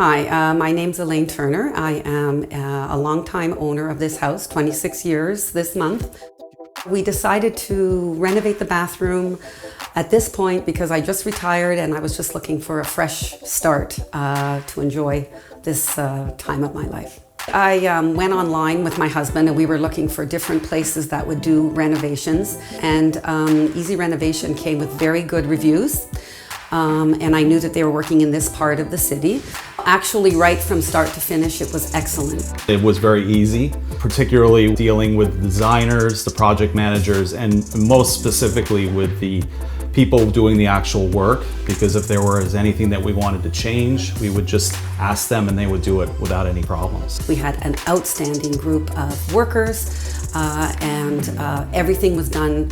Hi, my name's Elaine Turner. I am a longtime owner of this house, 26 years this month. We decided to renovate the bathroom at this point because I just retired and I was just looking for a fresh start to enjoy this time of my life. I went online with my husband and we were looking for different places that would do renovations, and Easy Renovation came with very good reviews. And I knew that they were working in this part of the city. Actually, right from start to finish, it was excellent. It was very easy, particularly dealing with designers, the project managers, and most specifically with the people doing the actual work, because if there was anything that we wanted to change, we would just ask them and they would do it without any problems. We had an outstanding group of workers and everything was done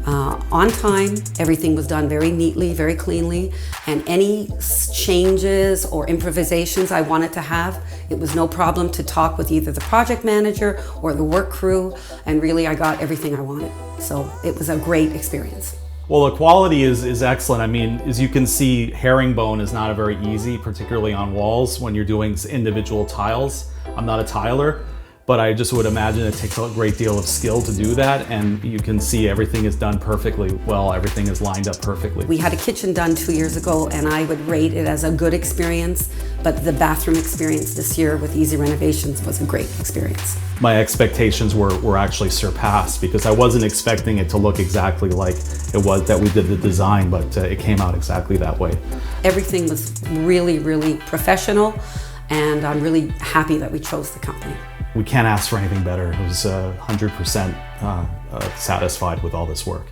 on time. Everything was done very neatly, very cleanly, and any changes or improvisations I wanted to have, it was no problem to talk with either the project manager or the work crew, and really I got everything I wanted. So it was a great experience. Well, the quality is excellent. I mean, as you can see, herringbone is not a very easy, particularly on walls when you're doing individual tiles. I'm not a tiler, but I just would imagine it takes a great deal of skill to do that, and you can see everything is done perfectly well. Everything is lined up perfectly. We had a kitchen done 2 years ago and I would rate it as a good experience, but the bathroom experience this year with Easy Renovations was a great experience. My expectations were actually surpassed because I wasn't expecting it to look exactly like it was that we did the design, but it came out exactly that way. Everything was really, really professional, and I'm really happy that we chose the company. We can't ask for anything better. It was 100% satisfied with all this work.